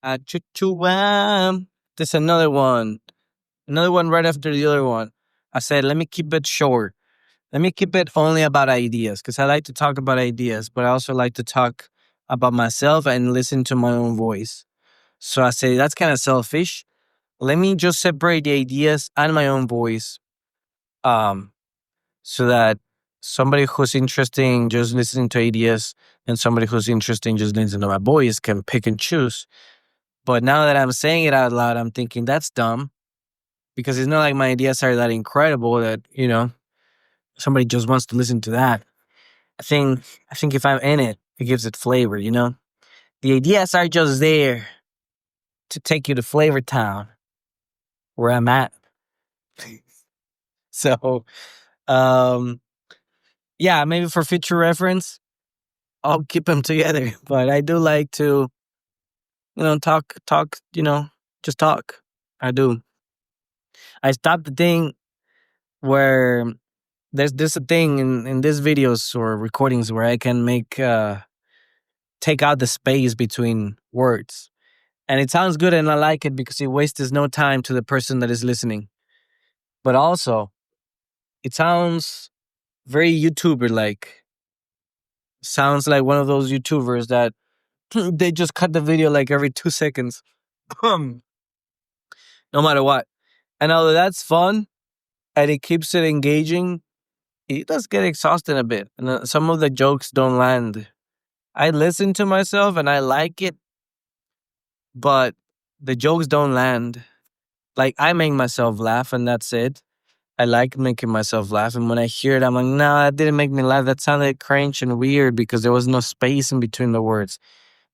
Choo-choo-wham. There's another one. Another one right after the other one. I said, let me keep it short. Let me keep it only about ideas because I like to talk about ideas, but I also like to talk about myself and listen to my own voice. So I say, that's kind of selfish. Let me just separate the ideas and my own voice, um, so that somebody who's interesting just listening to ideas and somebody who's interesting just listening to my voice can pick and choose. But now that I'm saying it out loud, I'm thinking that's dumb because it's not like my ideas are that incredible that, somebody just wants to listen to that. I think I think if I'm in it, it gives it flavor. The ideas are just there to take you to Flavor Town, where I'm at. So, um, yeah, maybe for future reference, I'll keep them together. But I do like to, talk, just talk. I do. I stopped the thing where there's a thing in these videos or recordings where I can take out the space between words. And it sounds good and I like it because it wastes no time to the person that is listening. But also, it sounds very YouTuber like. Sounds like one of those YouTubers that they just cut the video like every 2 seconds. No matter what. And although that's fun and it keeps it engaging, it does get exhausting a bit. And some of the jokes don't land. I listen to myself and I like it, but the jokes don't land. Like I make myself laugh and that's it. I like making myself laugh. And when I hear it, I'm like, no, that didn't make me laugh. That sounded cringe and weird because there was no space in between the words.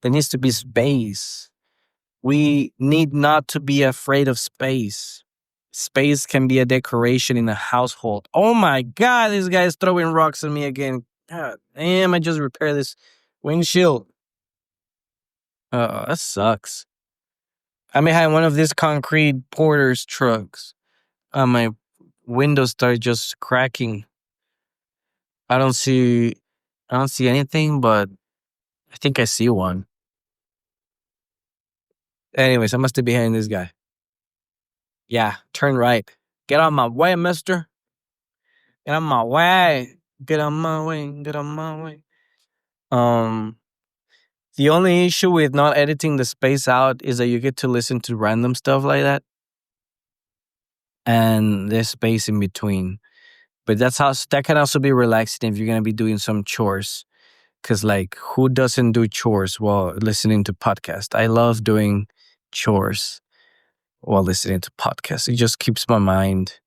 There needs to be space. We need not to be afraid of space. Space can be a decoration in a household. Oh my God, this guy is throwing rocks at me again. God damn, I just repaired this windshield. That sucks. I'm behind one of these concrete porter's trucks. My windows start just cracking. I don't see I don't see anything, but I think I see one. Anyways, I must be behind this guy. Yeah, turn right. Get on my way, mister. Get on my way. Get on my way. Get on my way. Um, the only issue with not editing the space out is that you get to listen to random stuff like that, and there's space in between. But that can also be relaxing if you're gonna be doing some chores. Cause like, who doesn't do chores while listening to podcast? I love doing chores while listening to podcasts. It just keeps my mind.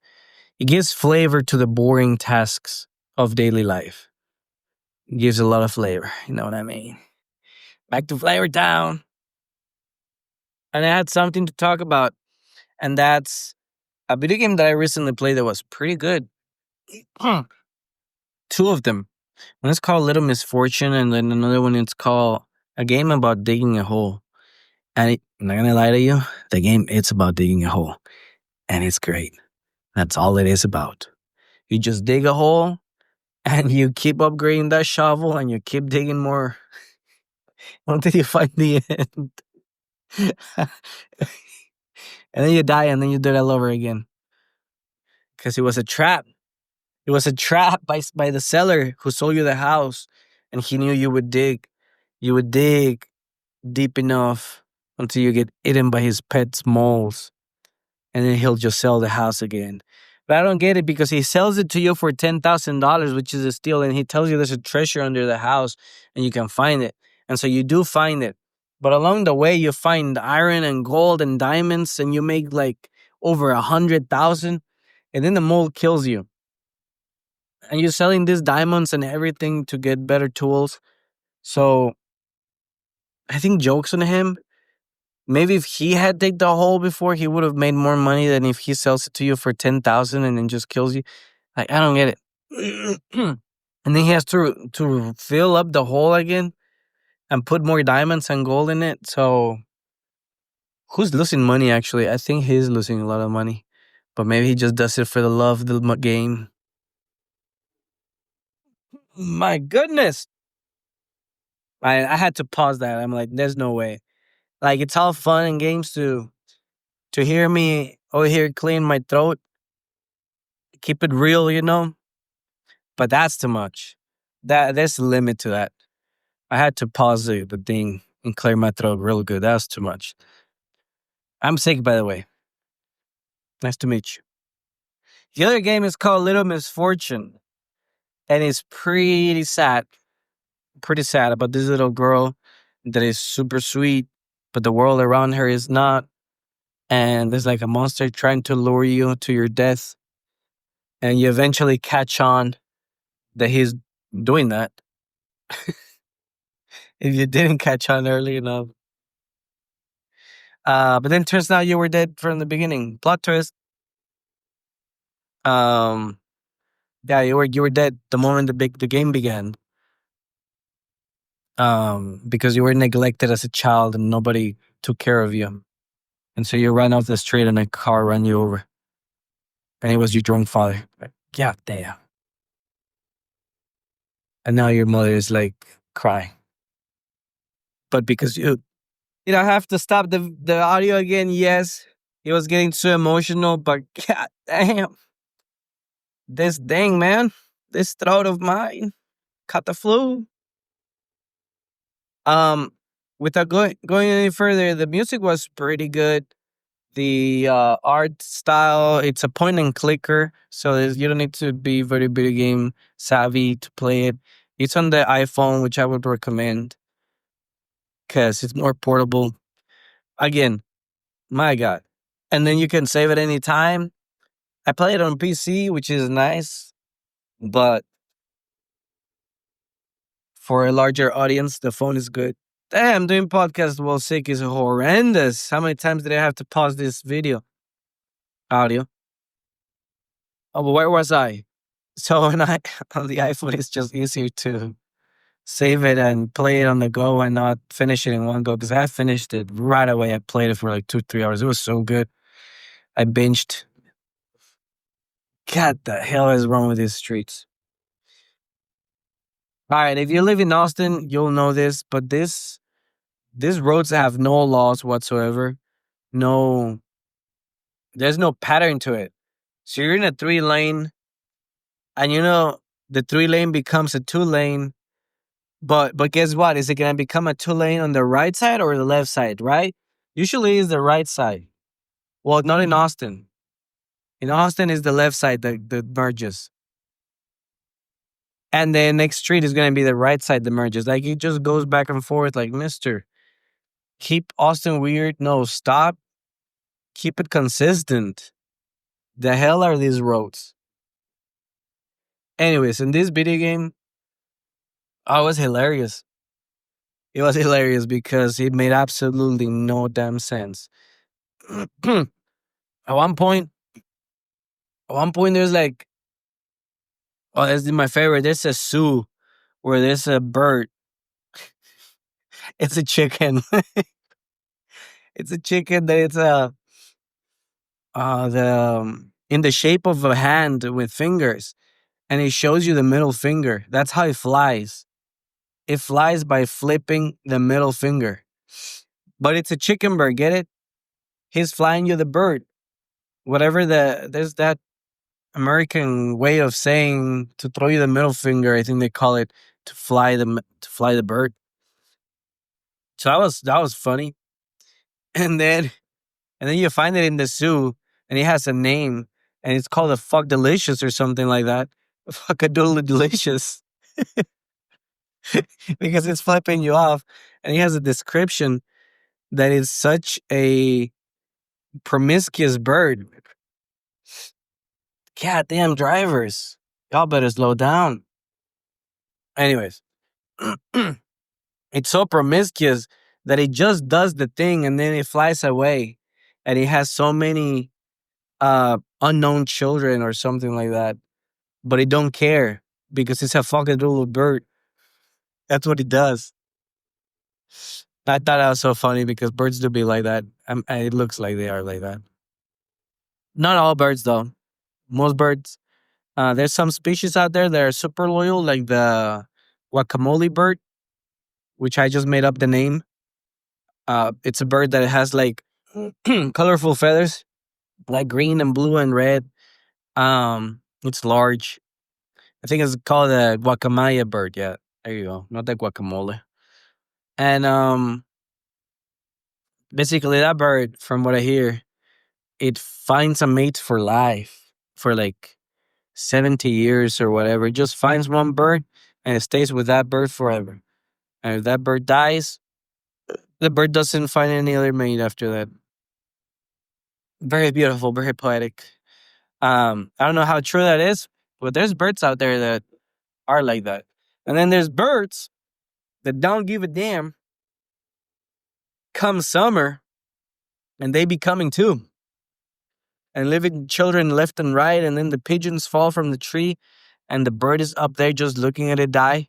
It gives flavor to the boring tasks of daily life. It gives a lot of flavor. You know what I mean? Back to Flavor Town. And I had something to talk about, and that's a video game that I recently played that was pretty good. Two of them. One is called Little Misfortune, and then another one is called a game about digging a hole. And I'm not gonna lie to you, the game it's about digging a hole, and it's great. That's all it is about. You just dig a hole, and you keep upgrading that shovel, and you keep digging more until you find the end. And then you die, and then you do it all over again. Because it was a trap. It was a trap by the seller who sold you the house, and he knew you would dig. You would dig deep enough until you get eaten by his pet's moles, and then he'll just sell the house again. But I don't get it because he sells it to you for $10,000, which is a steal, and he tells you there's a treasure under the house and you can find it. And so you do find it. But along the way, you find iron and gold and diamonds, and you make like over 100,000, and then the mole kills you. And you're selling these diamonds and everything to get better tools. So I think jokes on him. Maybe if he had dig the hole before, he would have made more money than if he sells it to you for 10,000 and then just kills you. Like, I don't get it. And then he has to fill up the hole again and put more diamonds and gold in it. So who's losing money? Actually, I think he's losing a lot of money, but maybe he just does it for the love of the game. My goodness. I had to pause that. I'm like, there's no way. Like it's all fun and games to hear me over here clean my throat, keep it real, but that's too much. There's a limit to that. I had to pause the thing and clear my throat real good. That was too much. I'm sick, by the way. Nice to meet you. The other game is called Little Misfortune, and it's pretty sad. Pretty sad about this little girl that is super sweet, but the world around her is not. And there's like a monster trying to lure you to your death, and you eventually catch on that he's doing that. If you didn't catch on early enough. But then turns out you were dead from the beginning. Plot twist. Um, yeah, you were dead the moment the game began. Because you were neglected as a child and nobody took care of you, and so you ran off the street and a car ran you over, and it was your drunk father. Like, yeah, damn. And now your mother is like crying, but because I have to stop the audio again. Yes, it was getting too emotional, but god damn, this thing, man, this throat of mine caught the flu. Um, without going any further, the music was pretty good. The art style, it's a point and clicker, so you don't need to be very video game savvy to play it. It's on the iPhone, which I would recommend because it's more portable. Again, my God. And then you can save at any time. I play it on PC, which is nice, but for a larger audience, the phone is good. Damn, doing podcast while sick is horrendous. How many times did I have to pause this video audio? Oh, but where was I? So when I on the iPhone, it's just easier to save it and play it on the go and not finish it in one go. Because I finished it right away. I played it for like 2 3 hours. It was so good. I binged. God, the hell is wrong with these streets? All right, if you live in Austin, you'll know this, but these roads have no laws whatsoever. No, there's no pattern to it. So you're in a 3 lane, and the 3 lane becomes a 2 lane. But guess what? Is it gonna become a 2 lane on the right side or the left side? Right? Usually it's the right side. Well, not in Austin. In Austin, is the left side that merges, and the next street is gonna be the right side that merges. Like it just goes back and forth. Like Mister, keep Austin weird. No, stop. Keep it consistent. The hell are these roads? Anyways, in this video game, oh, it was hilarious. It was hilarious because it made absolutely no damn sense. at one point, there's like, oh, this is my favorite. There's a zoo where there's a bird. It's a chicken. It's a chicken that it's the in the shape of a hand with fingers, and it shows you the middle finger. That's how it flies. It flies by flipping the middle finger. But it's a chicken bird. Get it? He's flying you the bird. Whatever there's that American way of saying to throw you the middle finger. I think they call it to fly the bird. So that was funny. And then you find it in the zoo, and it has a name, and it's called a fuck delicious or something like that. Fuckadoodle delicious, because it's flipping you off, and it has a description that is such a promiscuous bird. Goddamn drivers, y'all better slow down. Anyways, it's so promiscuous that it just does the thing and then it flies away, and it has so many unknown children or something like that, but it don't care because it's a fucking little bird. That's what it does. I thought that was so funny because birds do be like that. And it looks like they are like that. Not all birds though. Most birds. There's some species out there that are super loyal, like the guacamole bird, which I just made up the name. It's a bird that has like colorful feathers, like green and blue and red. It's large. I think it's called a guacamaya bird. Yeah, there you go. Not the guacamole. And basically, that bird, from what I hear, it finds a mate for life for like 70 years or whatever. It just finds one bird and it stays with that bird forever. And if that bird dies, the bird doesn't find any other mate after that. Very beautiful, very poetic. I don't know how true that is, but there's birds out there that are like that. And then there's birds that don't give a damn come summer and they be coming too. And leaving children left and right, and then the pigeons fall from the tree and the bird is up there just looking at it die.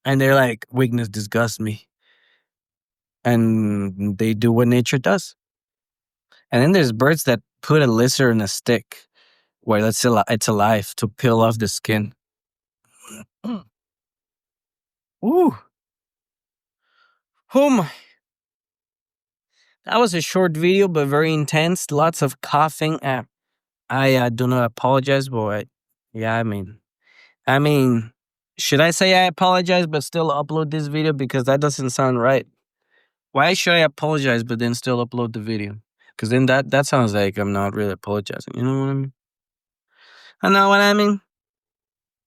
And they're like, weakness disgusts me. And they do what nature does. And then there's birds that put a lizard in a stick where it's alive to peel off the skin. Ooh. Oh my. That was a short video, but very intense. Lots of coughing. I do not apologize, but yeah, I mean, should I say I apologize but still upload this video because that doesn't sound right? Why should I apologize but then still upload the video? Because then that sounds like I'm not really apologizing. You know what I mean? I know what I mean.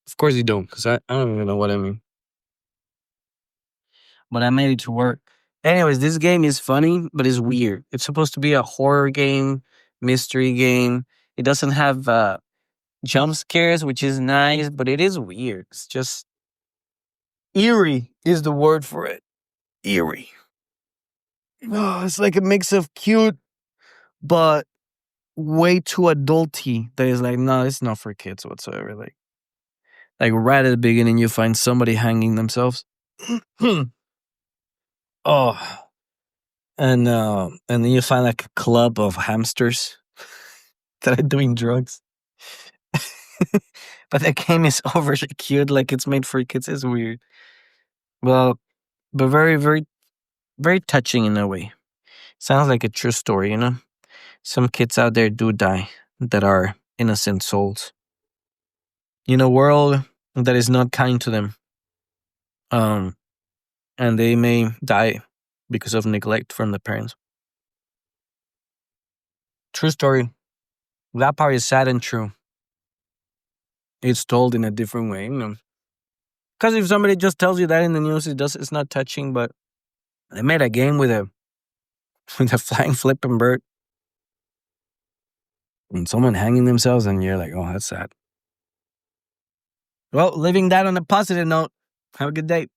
Of course you don't, because I don't even know what I mean. But I made it to work. Anyways, this game is funny, but it's weird. It's supposed to be a horror game, mystery game. It doesn't have jump scares, which is nice, but it is weird. It's just eerie is the word for it. Eerie. Oh, it's like a mix of cute, but way too adulty. That is like, no, it's not for kids whatsoever. Like right at the beginning, you find somebody hanging themselves. Oh, and then you find like a club of hamsters that are doing drugs. But the game is overly cute, like it's made for kids. It's weird. Well, but very, very, very touching in a way. Sounds like a true story, you know? Some kids out there do die that are innocent souls in a world that is not kind to them. Um, and they may die because of neglect from the parents. True story. That part is sad and true. It's told in a different way, you know. Because if somebody just tells you that in the news, it's not touching. But they made a game with a with a flying flipping bird and someone hanging themselves, and you're like, oh, that's sad. Well, leaving that on a positive note. Have a good day.